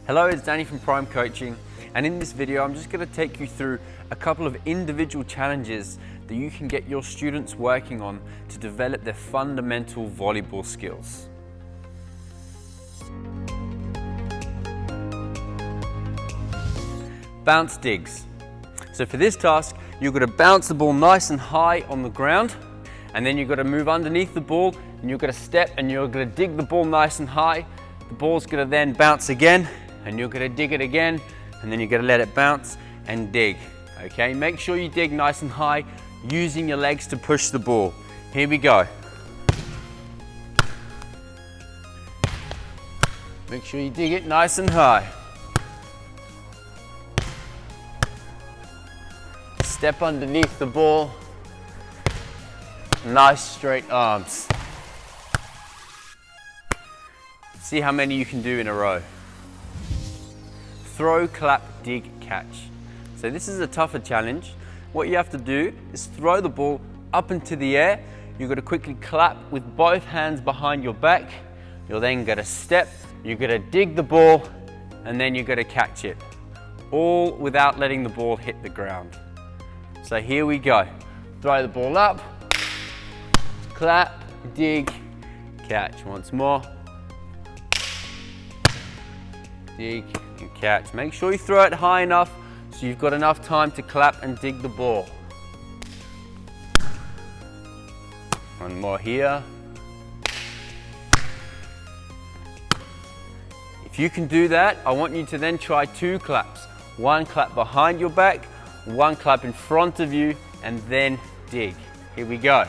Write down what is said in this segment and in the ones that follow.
Hello, it's Danny from Prime Coaching, and in this video I'm just going to take you through a couple of individual challenges that you can get your students working on to develop their fundamental volleyball skills. Bounce digs. So for this task, you've got to bounce the ball nice and high on the ground, and then you've got to move underneath the ball, and you've got to step and you're going to dig the ball nice and high. The ball's going to then bounce again, and you're going to dig it again, and then you're going to let it bounce and dig. Okay, make sure you dig nice and high using your legs to push the ball. Here we go. Make sure you dig it nice and high. Step underneath the ball. Nice straight arms. See how many you can do in a row. Throw, clap, dig, catch. So this is a tougher challenge. What you have to do is throw the ball up into the air. You've got to quickly clap with both hands behind your back. You're then going to step, you're going to dig the ball, and then you're going to catch it. All without letting the ball hit the ground. So here we go. Throw the ball up, clap, dig, catch. Once more. Dig and catch. Make sure you throw it high enough so you've got enough time to clap and dig the ball. One more here. If you can do that, I want you to then try 2 claps. 1 clap behind your back, 1 clap in front of you, and then dig. Here we go.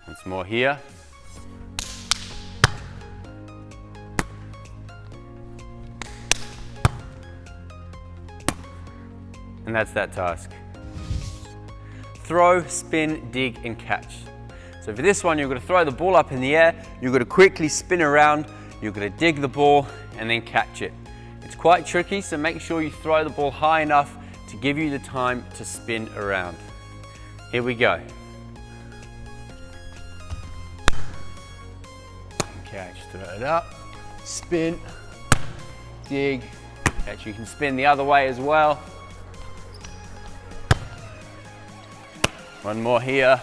Once more here. And that's that task. Throw, spin, dig, and catch. So for this one, you're going to throw the ball up in the air, you're going to quickly spin around, you're going to dig the ball, and then catch it. It's quite tricky, so make sure you throw the ball high enough to give you the time to spin around. Here we go. Catch, throw it up, spin, dig, catch. You can spin the other way as well. One more here.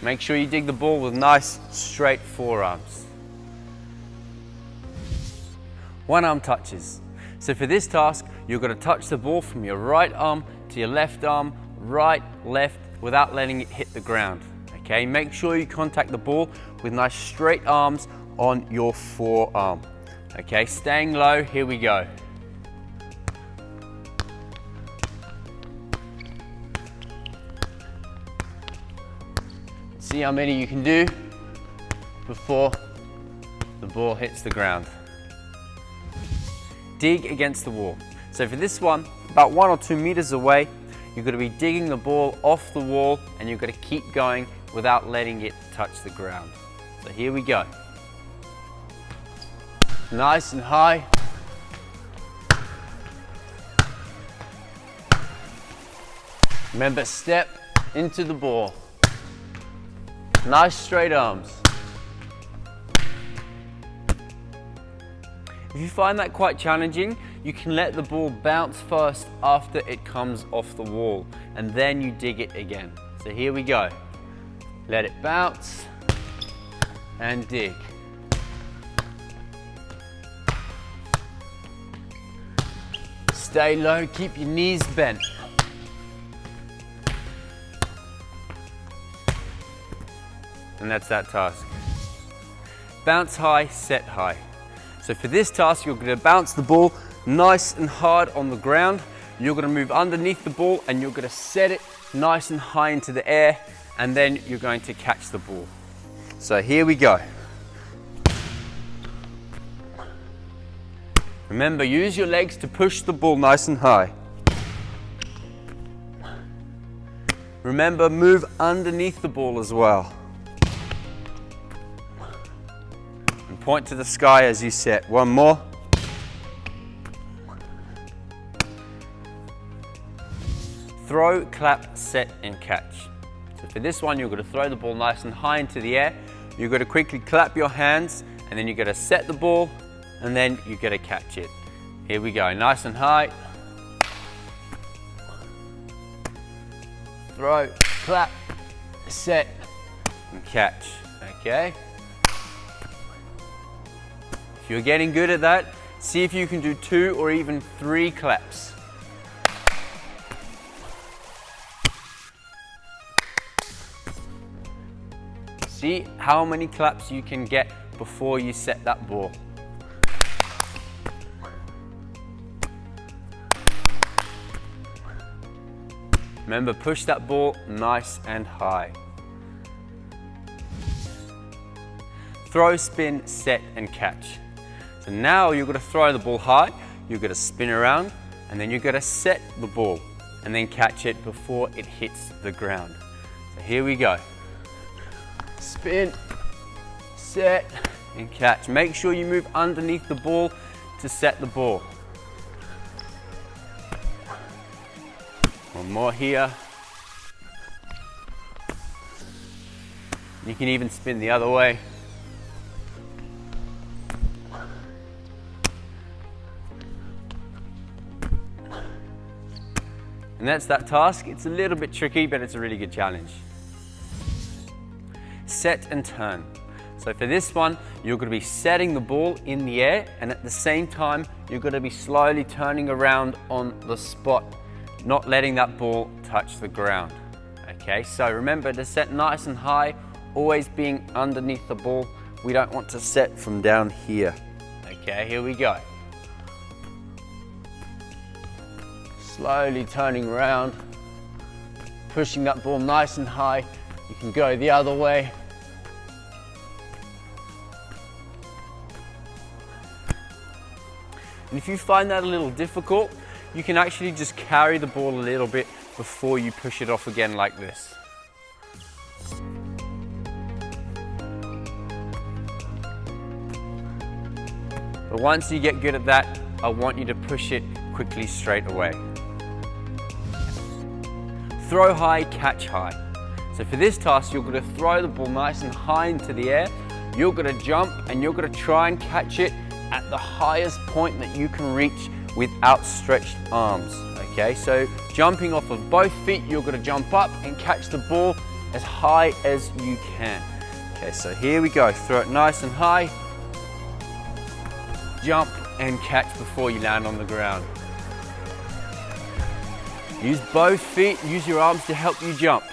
Make sure you dig the ball with nice straight forearms. One arm touches. So for this task, you're going to touch the ball from your right arm to your left arm, right, left, without letting it hit the ground. Okay, make sure you contact the ball with nice straight arms on your forearm. Okay, staying low, here we go. See how many you can do before the ball hits the ground. Dig against the wall. So for this one, about 1 or 2 meters away, you're going to be digging the ball off the wall, and you're going to keep going without letting it touch the ground. So here we go. Nice and high. Remember, step into the ball. Nice straight arms. If you find that quite challenging, you can let the ball bounce first after it comes off the wall, and then you dig it again. So here we go. Let it bounce and dig. Stay low, keep your knees bent. And that's that task. Bounce high, set high. So for this task, you're going to bounce the ball nice and hard on the ground. You're going to move underneath the ball, and you're going to set it nice and high into the air, and then you're going to catch the ball. So here we go. Remember, use your legs to push the ball nice and high. Remember, move underneath the ball as well. Point to the sky as you set. One more. Throw, clap, set, and catch. So for this one, you're going to throw the ball nice and high into the air. You're going to quickly clap your hands, and then you're going to set the ball, and then you're going to catch it. Here we go, nice and high. Throw, clap, set, and catch, okay? If you're getting good at that, see if you can do 2 or even 3 claps. See how many claps you can get before you set that ball. Remember, push that ball nice and high. Throw, spin, set, and catch. So now you're going to throw the ball high, you're going to spin around, and then you're going to set the ball, and then catch it before it hits the ground. So here we go. Spin, set, and catch. Make sure you move underneath the ball to set the ball. One more here. You can even spin the other way. And that's that task. It's a little bit tricky, but it's a really good challenge. Set and turn. So for this one, you're going to be setting the ball in the air, and at the same time, you're going to be slowly turning around on the spot, not letting that ball touch the ground. Okay, so remember to set nice and high, always being underneath the ball. We don't want to set from down here. Okay, here we go. Slowly turning around, pushing that ball nice and high. You can go the other way. And if you find that a little difficult, you can actually just carry the ball a little bit before you push it off again like this. But once you get good at that, I want you to push it quickly straight away. Throw high, catch high. So for this task, you're going to throw the ball nice and high into the air. You're going to jump and you're going to try and catch it at the highest point that you can reach with outstretched arms. Okay, so jumping off of both feet, you're going to jump up and catch the ball as high as you can. Okay, so here we go. Throw it nice and high. Jump and catch before you land on the ground. Use both feet, use your arms to help you jump.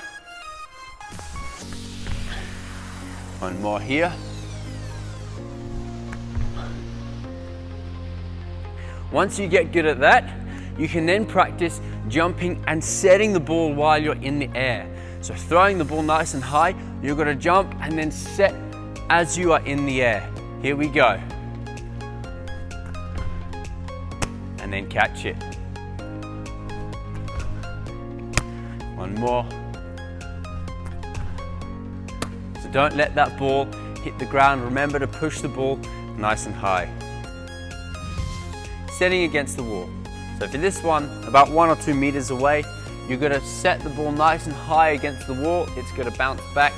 One more here. Once you get good at that, you can then practice jumping and setting the ball while you're in the air. So throwing the ball nice and high, you're going to jump and then set as you are in the air. Here we go. And then catch it. One more. So don't let that ball hit the ground. Remember to push the ball nice and high. Setting against the wall. So for this one, about 1 or 2 meters away, you're going to set the ball nice and high against the wall. It's going to bounce back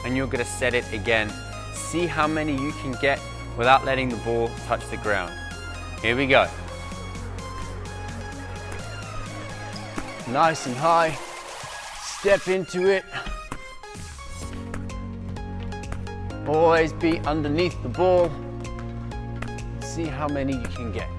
and you're going to set it again. See how many you can get without letting the ball touch the ground. Here we go. Nice and high. Step into it. Always be underneath the ball. See how many you can get.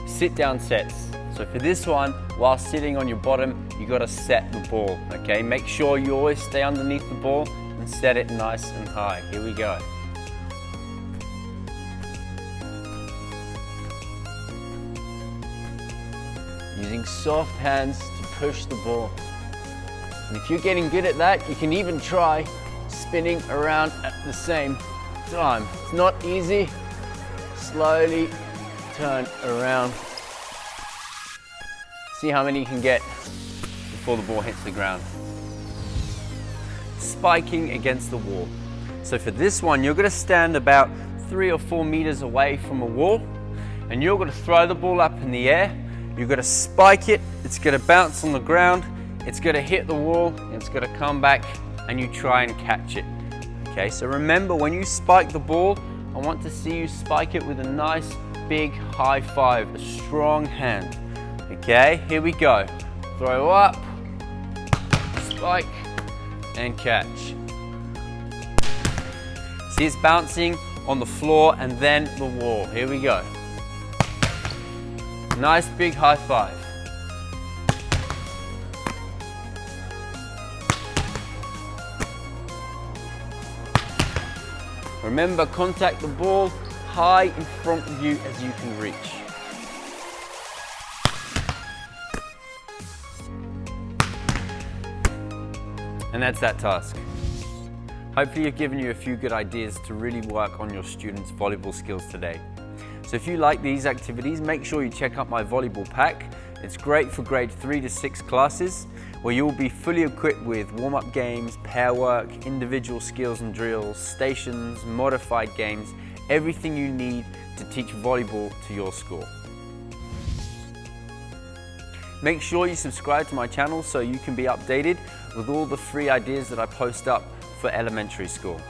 Sit down sets. So for this one, while sitting on your bottom, you got to set the ball, okay? Make sure you always stay underneath the ball and set it nice and high. Here we go. Using soft hands to push the ball. And if you're getting good at that, you can even try spinning around at the same time. It's not easy. Slowly turn around. See how many you can get before the ball hits the ground. Spiking against the wall. So for this one, you're going to stand about 3 or 4 meters away from a wall, and you're going to throw the ball up in the air. You've got to spike it, it's going to bounce on the ground, it's going to hit the wall, it's going to come back, and you try and catch it. Okay, so remember when you spike the ball, I want to see you spike it with a nice big high five, a strong hand. Okay, here we go. Throw up, spike, and catch. See, it's bouncing on the floor and then the wall. Here we go. Nice big high five. Remember, contact the ball high in front of you as you can reach. And that's that task. Hopefully I've given you a few good ideas to really work on your students' volleyball skills today. So if you like these activities, make sure you check out my volleyball pack. It's great for grade 3 to 6 classes, where you'll be fully equipped with warm-up games, pair work, individual skills and drills, stations, modified games, everything you need to teach volleyball to your school. Make sure you subscribe to my channel so you can be updated with all the free ideas that I post up for elementary school.